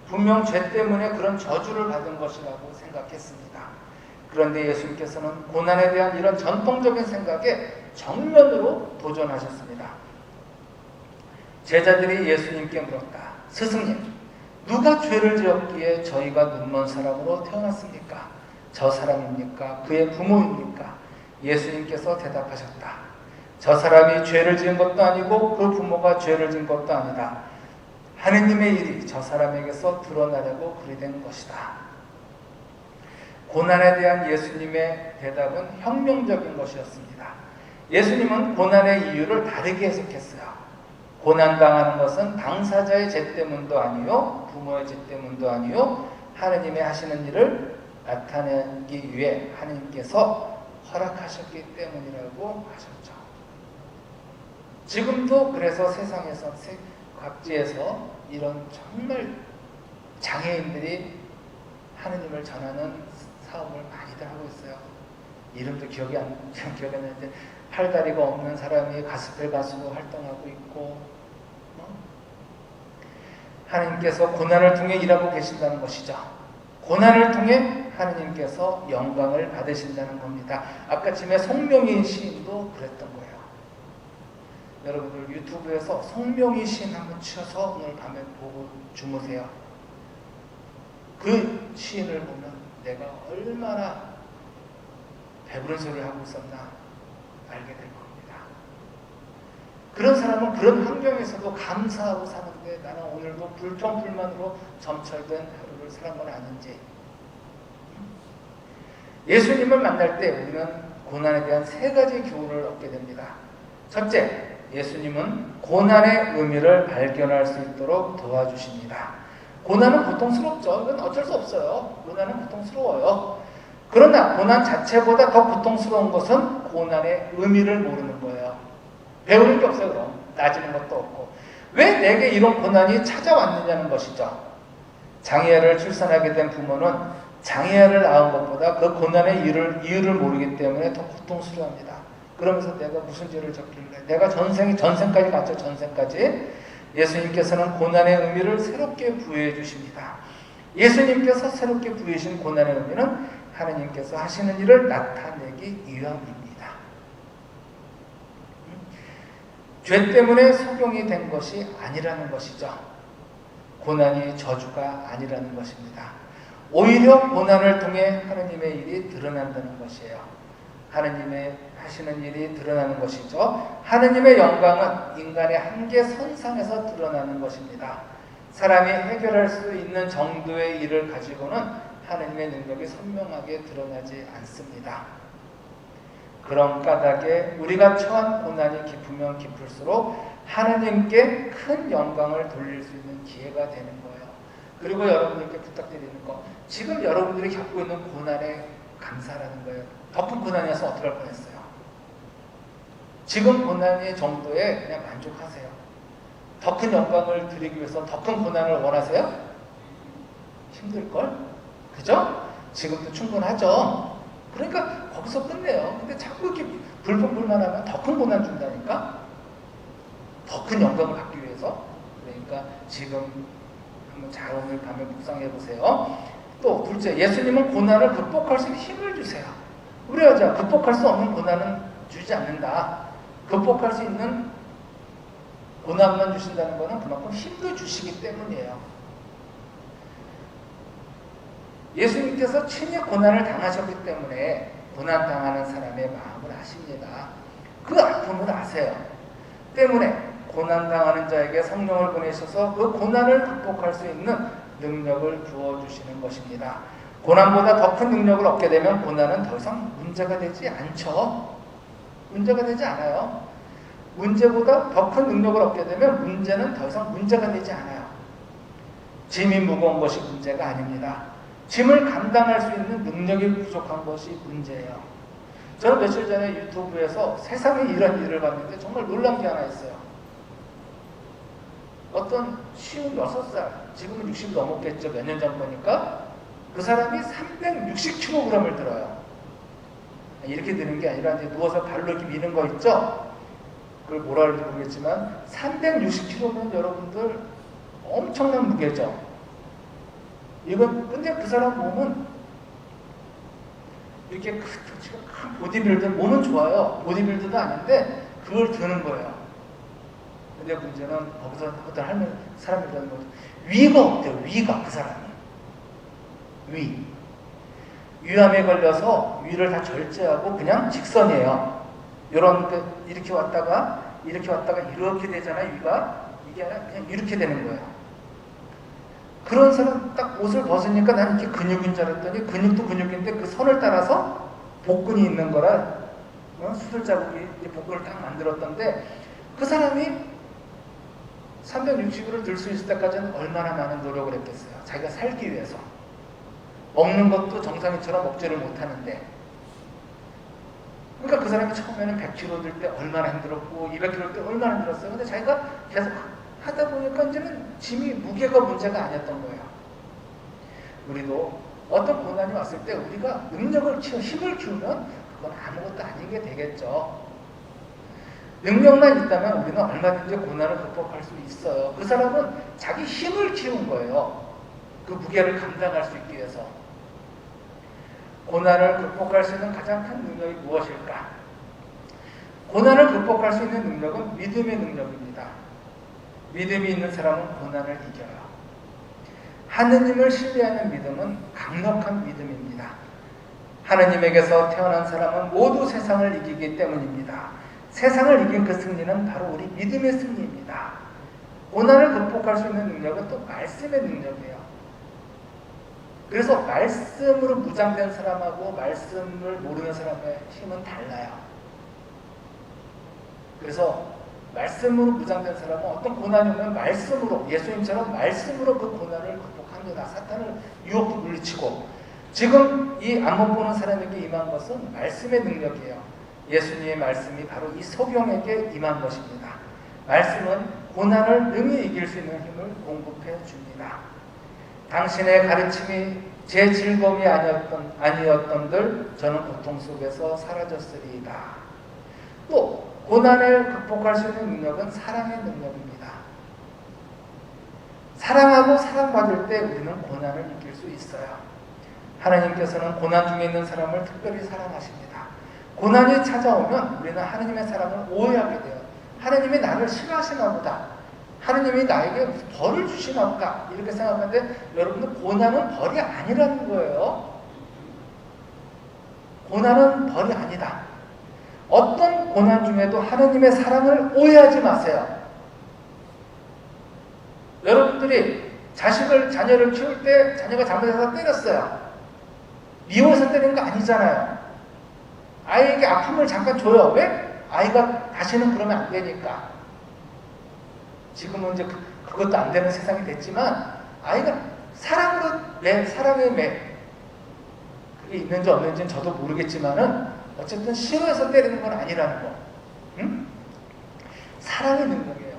분명 죄 때문에 그런 저주를 받은 것이라고 생각했습니다. 그런데 예수님께서는 고난에 대한 이런 전통적인 생각에 정면으로 도전하셨습니다. 제자들이 예수님께 물었다. 스승님, 누가 죄를 지었기에 저희가 눈먼 사람으로 태어났습니까? 저 사람입니까? 그의 부모입니까? 예수님께서 대답하셨다. 저 사람이 죄를 지은 것도 아니고 그 부모가 죄를 지은 것도 아니다. 하느님의 일이 저 사람에게서 드러나려고 그리 된 것이다. 고난에 대한 예수님의 대답은 혁명적인 것이었습니다. 예수님은 고난의 이유를 다르게 해석했어요. 고난당하는 것은 당사자의 죄 때문도 아니요, 부모의 죄 때문도 아니요, 하느님의 하시는 일을 나타내기 위해 하느님께서 허락하셨기 때문이라고 하셨죠. 지금도 그래서 세상에서 각지에서 이런 정말 장애인들이 하느님을 전하는 사업을 많이들 하고 있어요. 이름도 기억이 안 나는데 팔다리가 없는 사람이 가스펠 가수로 활동하고 있고 하느님께서 고난을 통해 일하고 계신다는 것이죠. 고난을 통해 하느님께서 영광을 받으신다는 겁니다. 아까쯤에 송명희 시인도 그랬던 거예요. 여러분들 유튜브에서 송명희 시인 한번 치셔서 오늘 밤에 보고 주무세요. 그 시인을 보면 내가 얼마나 배부른 소리를 하고 있었나 알게 될 겁니다. 그런 사람은 그런 환경에서도 감사하고 사는데 나는 오늘도 불평불만으로 점철된 하루를 살은 건 아닌지. 예수님을 만날 때 우리는 고난에 대한 3가지 교훈을 얻게 됩니다. 첫째, 예수님은 고난의 의미를 발견할 수 있도록 도와주십니다. 고난은 고통스럽죠. 이건 어쩔 수 없어요. 고난은 고통스러워요. 그러나 고난 자체보다 더 고통스러운 것은 고난의 의미를 모르는 거예요. 배우는 게 없어요. 그럼 따지는 것도 없고. 왜 내게 이런 고난이 찾아왔느냐는 것이죠. 장애아를 출산하게 된 부모는 장애아를 낳은 것보다 그 고난의 이유를 모르기 때문에 더 고통스러워합니다. 그러면서 내가 무슨 죄를 졌길래 내가 전생까지 갔죠. 전생까지. 예수님께서는 고난의 의미를 새롭게 부여해 주십니다. 예수님께서 새롭게 부여해 주신 고난의 의미는 하느님께서 하시는 일을 나타내기 위함입니다. 죄 때문에 소경이 된 것이 아니라는 것이죠. 고난이 저주가 아니라는 것입니다. 오히려 고난을 통해 하느님의 일이 드러난다는 것이에요. 하느님의 하시는 일이 드러나는 것이죠. 하느님의 영광은 인간의 한계 선상에서 드러나는 것입니다. 사람이 해결할 수 있는 정도의 일을 가지고는 하느님의 능력이 선명하게 드러나지 않습니다. 그런 까닭에 우리가 처한 고난이 깊으면 깊을수록 하느님께 큰 영광을 돌릴 수 있는 기회가 되는 거예요. 그리고 여러분들께 부탁드리는 거, 지금 여러분들이 겪고 있는 고난에 감사라는 거예요. 더 큰 고난이어서 어떻게 할 뻔했어요. 지금 고난의 정도에 그냥 만족하세요. 더 큰 영광을 드리기 위해서 더 큰 고난을 원하세요? 힘들걸? 그죠? 지금도 충분하죠? 그러니까 거기서 끝내요. 근데 자꾸 이렇게 불평불만하면 더 큰 고난 준다니까? 더 큰 영광을 받기 위해서? 그러니까 지금 한번 잘 오늘 밤에 묵상해 보세요. 또 둘째, 예수님은 고난을 극복할 수 있는 힘을 주세요. 우리 여자 극복할 수 없는 고난은 주지 않는다. 극복할 수 있는 고난만 주신다는 것은 그만큼 힘도 주시기 때문이에요. 예수님께서 친히 고난을 당하셨기 때문에 고난 당하는 사람의 마음을 아십니다. 그 아픔을 아세요. 때문에 고난 당하는 자에게 성령을 보내셔서 그 고난을 극복할 수 있는 능력을 부어주시는 것입니다. 고난보다 더 큰 능력을 얻게 되면 고난은 더 이상 문제가 되지 않죠. 문제가 되지 않아요. 문제보다 더 큰 능력을 얻게 되면 문제는 더 이상 문제가 되지 않아요. 짐이 무거운 것이 문제가 아닙니다. 짐을 감당할 수 있는 능력이 부족한 것이 문제예요. 저는 며칠 전에 유튜브에서 세상에 이런 일을 봤는데 정말 놀란 게 하나 있어요. 어떤 56살, 지금은 60 넘었겠죠. 몇 년 전 거니까. 그 사람이 360kg을 들어요. 이렇게 드는 게 아니라 이제 누워서 발로 이렇게 미는 거 있죠? 그걸 뭐라 그럴지 모르겠지만 360kg면 여러분들 엄청난 무게죠. 이건 근데 그 사람 몸은 이렇게 큰 보디빌더, 몸은 좋아요. 보디빌더도 아닌데 그걸 드는 거예요. 근데 문제는 거기서 어떤 할머니 사람이 그러는 거죠. 위가 없대요. 위가 그 사람이. 위암에 걸려서 위를 다 절제하고 그냥 직선이에요. 이런 이렇게 왔다가 이렇게 되잖아요. 위가 이게 아니라 그냥 이렇게 되는 거예요. 그런 사람 딱 옷을 벗으니까 난 이렇게 근육인 줄 알았더니 근육도 근육인데 그 선을 따라서 복근이 있는 거라 수술 자국이 복근을 딱 만들었던데 그 사람이 360kg를 들 수 있을 때까지는 얼마나 많은 노력을 했겠어요. 자기가 살기 위해서. 먹는 것도 정상인처럼 먹지를 못하는데 그러니까 그 사람이 처음에는 100kg 들 때 얼마나 힘들었고 200kg 때 얼마나 힘들었어요. 근데 자기가 계속 하다 보니까 이제는 짐이 무게가 문제가 아니었던 거예요. 우리도 어떤 고난이 왔을 때 우리가 능력을 힘을 키우면 그건 아무것도 아닌 게 되겠죠. 능력만 있다면 우리는 얼마든지 고난을 극복할 수 있어요. 그 사람은 자기 힘을 키운 거예요. 그 무게를 감당할 수 있기 위해서. 고난을 극복할 수 있는 가장 큰 능력이 무엇일까? 고난을 극복할 수 있는 능력은 믿음의 능력입니다. 믿음이 있는 사람은 고난을 이겨요. 하느님을 신뢰하는 믿음은 강력한 믿음입니다. 하느님에게서 태어난 사람은 모두 세상을 이기기 때문입니다. 세상을 이긴 그 승리는 바로 우리 믿음의 승리입니다. 고난을 극복할 수 있는 능력은 또 말씀의 능력이에요. 그래서 말씀으로 무장된 사람하고 말씀을 모르는 사람의 힘은 달라요. 그래서 말씀으로 무장된 사람은 어떤 고난이 오면 말씀으로, 예수님처럼 말씀으로 그 고난을 극복합니다. 사탄을 유혹도 물리치고. 지금 이 안 못 보는 사람에게 임한 것은 말씀의 능력이에요. 예수님의 말씀이 바로 이 소경에게 임한 것입니다. 말씀은 고난을 능히 이길 수 있는 힘을 공급해 줍니다. 당신의 가르침이 제 즐거움이 아니었던들 저는 고통 속에서 사라졌으리이다. 또 고난을 극복할 수 있는 능력은 사랑의 능력입니다. 사랑하고 사랑받을 때 우리는 고난을 이길 수 있어요. 하나님께서는 고난 중에 있는 사람을 특별히 사랑하십니다. 고난이 찾아오면 우리는 하나님의 사랑을 오해하게 돼요. 하나님이 나를 싫어하시나 보다. 하나님이 나에게 무슨 벌을 주시나 보다. 이렇게 생각하는데 여러분들 고난은 벌이 아니라는 거예요. 고난은 벌이 아니다. 어떤 고난 중에도 하나님의 사랑을 오해하지 마세요. 여러분들이 자녀를 키울 때 자녀가 잘못해서 때렸어요. 미워서 때리는 거 아니잖아요. 아이에게 아픔을 잠깐 줘요. 왜? 아이가 다시는 그러면 안 되니까. 지금은 이제 그것도 안 되는 세상이 됐지만 아이가 사랑으로 사랑의 매 그게 있는지 없는지는 저도 모르겠지만은 어쨌든 싫어해서 때리는 건 아니라는 거. 응? 사랑의 능력이에요.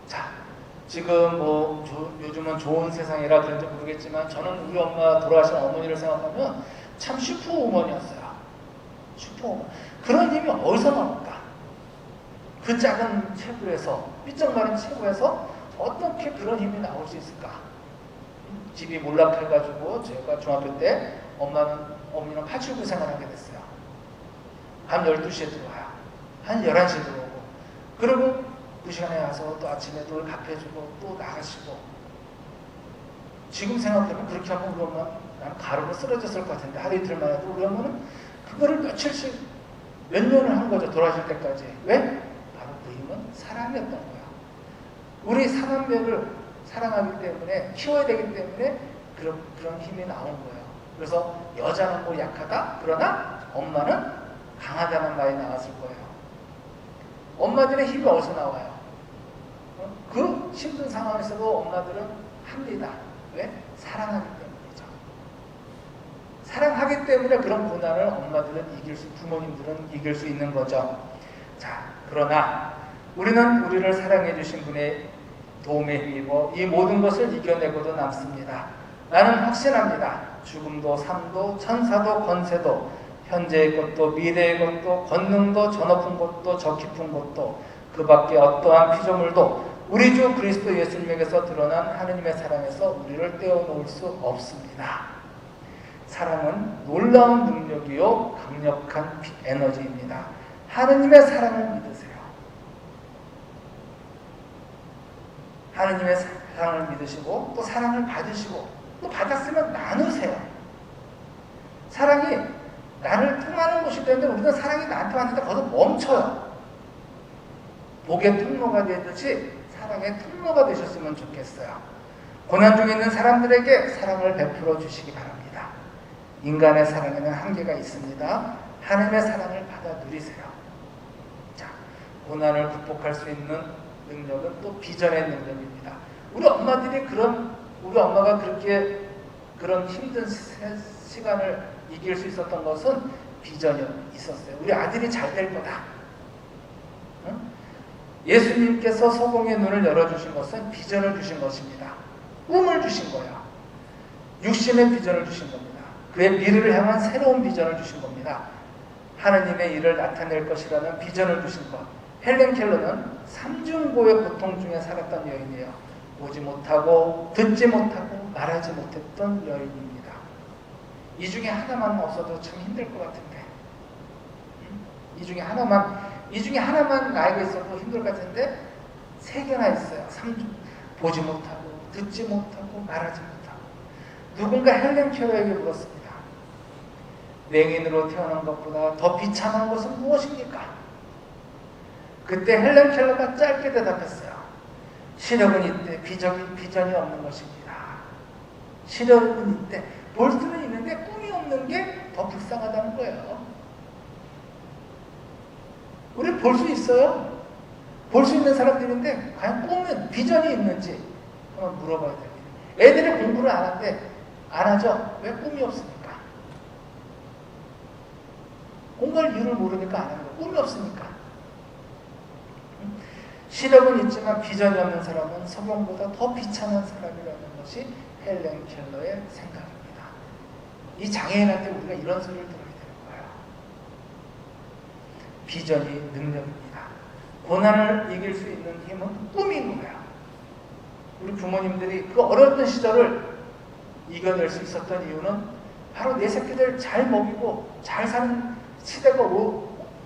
자, 지금 요즘은 좋은 세상이라 그런지 모르겠지만 저는 우리 엄마 돌아가신 어머니를 생각하면 참 슈퍼우먼이었어요. 슈퍼우먼. 그런 힘이 어디서 나올까? 그 작은 체구에서, 삐쩍 마른 체구에서 어떻게 그런 힘이 나올 수 있을까? 집이 몰락해가지고 제가 중학교 때 어머니는 파출부 생활하게 됐어요. 밤 12시에 들어와요. 한 11시에 들어오고. 그리고 그 시간에 와서 또 아침에 또 밥 해주고 또 나가시고. 지금 생각하면 그렇게 하면 우리 엄마 나는 가루로 쓰러졌을 것 같은데 하루 이틀만 해도 그러면은 그거를 며칠씩 몇 년을 한 거죠. 돌아가실 때까지. 왜? 바로 그 힘은 사랑이었던 거예요. 우리 사남매를 사랑하기 때문에 키워야 되기 때문에 그런 힘이 나온 거예요. 그래서 여자는 뭐 약하다? 그러나 엄마는 강하다는 말이 나왔을 거예요. 엄마들의 힘이 어디서 나와요? 그 힘든 상황에서도 엄마들은 합니다. 왜? 사랑하기 때문이죠. 사랑하기 때문에 그런 고난을 엄마들은 부모님들은 이길 수 있는 거죠. 자, 그러나 우리는 우리를 사랑해 주신 분의 도움에 힘입어 이 모든 것을 이겨내고도 남습니다. 나는 확신합니다. 죽음도 삶도 천사도 권세도 현재의 것도 미래의 것도 권능도 저 높은 것도 저 깊은 것도 그 밖에 어떠한 피조물도 우리 주 그리스도 예수님에게서 드러난 하느님의 사랑에서 우리를 떼어놓을 수 없습니다. 사랑은 놀라운 능력이요 강력한 에너지입니다. 하느님의 사랑을 믿으세요. 하느님의 사랑을 믿으시고 또 사랑을 받으시고 또 받았으면 나누세요. 사랑이 나를 통하는 것이 되는데 우리는 사랑이 나한테 왔는데 거기서 멈춰요. 복의 통로가 되듯이 사랑의 통로가 되셨으면 좋겠어요. 고난 중에 있는 사람들에게 사랑을 베풀어 주시기 바랍니다. 인간의 사랑에는 한계가 있습니다. 하나님의 사랑을 받아 누리세요. 자, 고난을 극복할 수 있는 능력은 또 비전의 능력입니다. 우리 엄마가 그렇게 그런 힘든 시간을 이길 수 있었던 것은 비전이 있었어요. 우리 아들이 잘 될 거다. 응? 예수님께서 소공의 눈을 열어주신 것은 비전을 주신 것입니다. 꿈을 주신 거예요. 육신의 비전을 주신 겁니다. 그의 미래를 향한 새로운 비전을 주신 겁니다. 하느님의 일을 나타낼 것이라는 비전을 주신 것. 헬렌 켈러는 삼중고의 고통 중에 살았던 여인이에요. 보지 못하고 듣지 못하고 말하지 못했던 여인입니다. 이 중에 하나만 없어도 참 힘들 것 같은데, 이 중에 하나만 나에게 있어도 힘들 것 같은데 세 개나 있어요. 보지 못하고 듣지 못하고 말하지 못하고. 누군가 헬렌 켈러에게 물었습니다. 맹인으로 태어난 것보다 더 비참한 것은 무엇입니까? 그때 헬렌 켈러가 짧게 대답했어요. 시력은 있대 비전이 없는 것입니다. 시력은 있대 볼 수는 있는데 꿈이 없는 게 더 불쌍하다는 거예요. 우리 볼 수 있어요. 볼 수 있는 사람들인데 과연 꿈은 비전이 있는지 한번 물어봐야 됩니다. 애들이 공부를 안 하죠. 왜? 꿈이 없으니까. 공부할 이유를 모르니까 안 하는 거예요. 꿈이 없으니까. 시력은 있지만 비전이 없는 사람은 성경보다 더 비참한 사람이라는 것이 헬렌 켈러의 생각입니다. 이 장애인한테 우리가 이런 소리를 들어야 되는 거예요. 비전이 능력입니다. 고난을 이길 수 있는 힘은 꿈인 거예요. 우리 부모님들이 그 어려웠던 시절을 이겨낼 수 있었던 이유는 바로 내 새끼들 잘 먹이고 잘 사는 시대가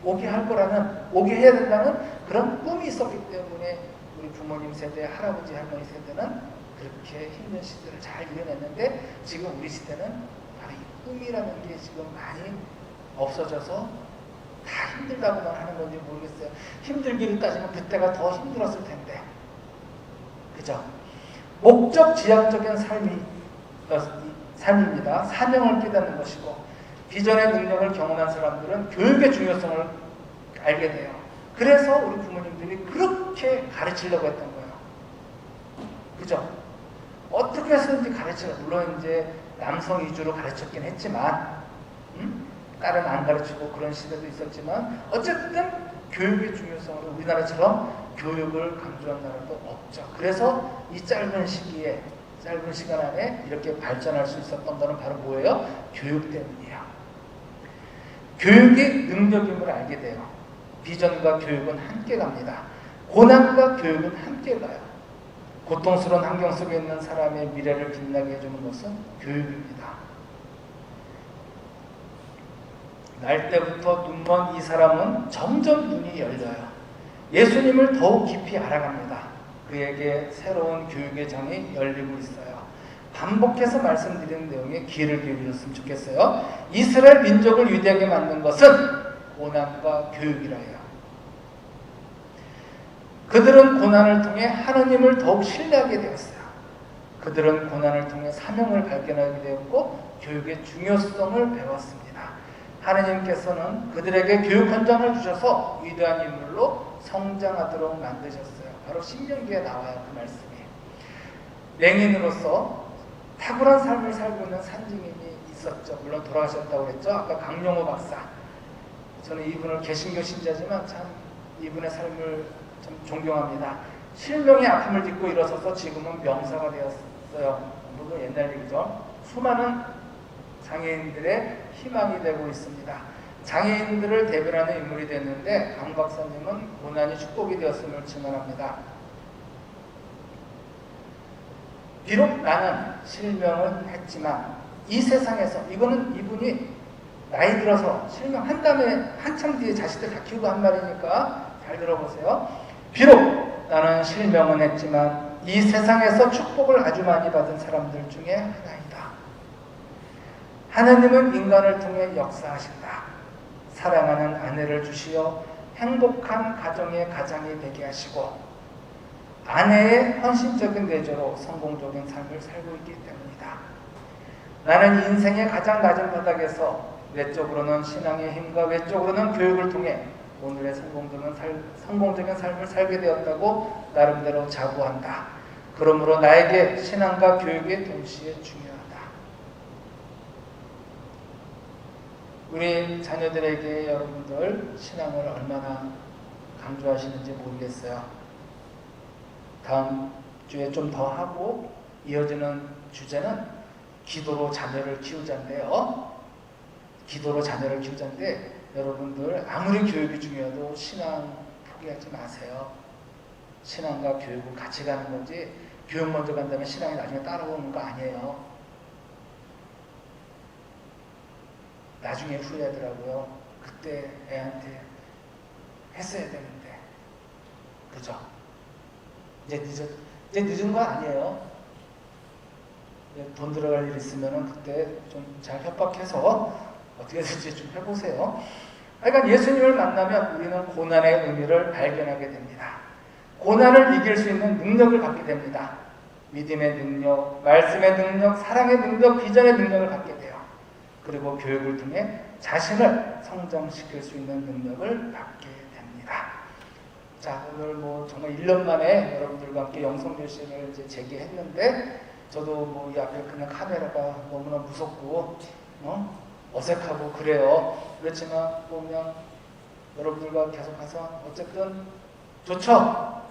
오게 해야 된다는 그런 꿈이 있었기 때문에 우리 부모님 세대, 할아버지, 할머니 세대는 그렇게 힘든 시대를 잘 이겨냈는데 지금 우리 시대는 바로 이 꿈이라는 게 지금 많이 없어져서 다 힘들다고만 하는 건지 모르겠어요. 힘들기를 따지면 그때가 더 힘들었을 텐데. 그죠? 목적 지향적인 삶입니다. 사명을 깨닫는 것이고 비전의 능력을 경험한 사람들은 교육의 중요성을 알게 돼요. 그래서 우리 부모님들이 그렇게 가르치려고 했던 거예요. 그죠? 어떻게 해서든지 물론 이제 남성 위주로 가르쳤긴 했지만, 딸은 안 가르치고 그런 시대도 있었지만, 어쨌든 교육의 중요성으로 우리나라처럼 교육을 강조한 나라도 없죠. 그래서 이 짧은 시간 안에 이렇게 발전할 수 있었던 거는 바로 뭐예요? 교육 때문이에요. 교육이 능력임을 알게 돼요. 비전과 교육은 함께 갑니다. 고난과 교육은 함께 가요. 고통스러운 환경 속에 있는 사람의 미래를 빛나게 해주는 것은 교육입니다. 날 때부터 눈먼 이 사람은 점점 눈이 열려요. 예수님을 더욱 깊이 알아갑니다. 그에게 새로운 교육의 장이 열리고 있어요. 반복해서 말씀드리는 내용에 귀를 기울였으면 좋겠어요. 이스라엘 민족을 위대하게 만든 것은 고난과 교육이라 해요. 그들은 고난을 통해 하나님을 더욱 신뢰하게 되었어요. 그들은 고난을 통해 사명을 발견하게 되었고 교육의 중요성을 배웠습니다. 하나님께서는 그들에게 교육 헌장을 주셔서 위대한 인물로 성장하도록 만드셨어요. 바로 신명기에 나와요. 그 말씀이. 맹인으로서 탁월한 삶을 살고 있는 산증인이 있었죠. 물론 돌아가셨다고 그랬죠. 아까 강용호 박사. 저는 이분을 개신교 신자지만 참 이분의 삶을 참 존경합니다. 실명의 아픔을 딛고 일어서서 지금은 명사가 되었어요. 물론 옛날 얘기죠. 수많은 장애인들의 희망이 되고 있습니다. 장애인들을 대변하는 인물이 됐는데 강 박사님은 고난이 축복이 되었음을 증언합니다. 비록 나는 실명은 했지만 이 세상에서 이거는 이분이 나이 들어서 실명한 다음에 한참 뒤에 자식들 다 키우고 한 말이니까 잘 들어보세요. 비록 나는 실명은 했지만 이 세상에서 축복을 아주 많이 받은 사람들 중에 하나이다. 하나님은 인간을 통해 역사하신다. 사랑하는 아내를 주시어 행복한 가정의 가장이 되게 하시고 아내의 헌신적인 내조로 성공적인 삶을 살고 있기 때문이다. 나는 인생의 가장 낮은 바닥에서 내적으로는 신앙의 힘과 외적으로는 교육을 통해 오늘의 성공적인 삶을 살게 되었다고 나름대로 자부한다. 그러므로 나에게 신앙과 교육이 동시에 중요하다. 우리 자녀들에게 여러분들 신앙을 얼마나 강조하시는지 모르겠어요. 다음 주에 좀 더 하고 이어지는 주제는 기도로 자녀를 키우자인데요. 기도로 자녀를 키우자인데 여러분들 아무리 교육이 중요해도 신앙 포기하지 마세요. 신앙과 교육은 같이 가는 거지 교육 먼저 간다면 신앙이 나중에 따라오는 거 아니에요. 나중에 후회하더라고요. 그때 애한테 했어야 되는데. 그죠? 이제 늦은 거 아니에요. 돈 들어갈 일 있으면 그때 좀 잘 협박해서 어떻게든지 좀 해보세요. 그러니까 예수님을 만나면 우리는 고난의 의미를 발견하게 됩니다. 고난을 이길 수 있는 능력을 받게 됩니다. 믿음의 능력, 말씀의 능력, 사랑의 능력, 비전의 능력을 받게 돼요. 그리고 교육을 통해 자신을 성장시킬 수 있는 능력을 받게 됩니다. 자, 오늘 정말 1년 만에 여러분들과 함께 영성교실을 이제 재개했는데 저도 이 앞에 그냥 카메라가 너무나 무섭고 어색하고 그래요. 그렇지만 그냥 여러분들과 계속 가서 어쨌든 좋죠.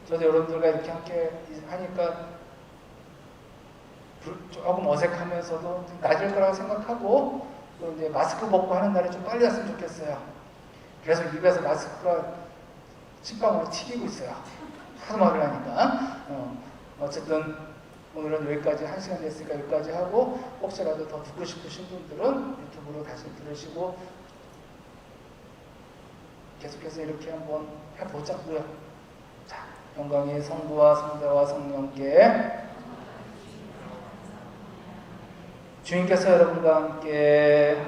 저도 여러분들과 이렇게 함께 하니까 조금 어색하면서도 낮을 거라고 생각하고 또 이제 마스크 벗고 하는 날이 좀 빨리 왔으면 좋겠어요. 계속 입에서 마스크가 침방울로 튀기고 있어요. 하도 말을 하니까. 어쨌든 오늘은 여기까지 1시간 됐으니까 여기까지 하고 혹시라도 더 듣고 싶으신 분들은 유튜브로 다시 들으시고 계속해서 이렇게 한번 해보자고요. 자, 영광이 성부와 성자와 성령께 주님께서 여러분과 함께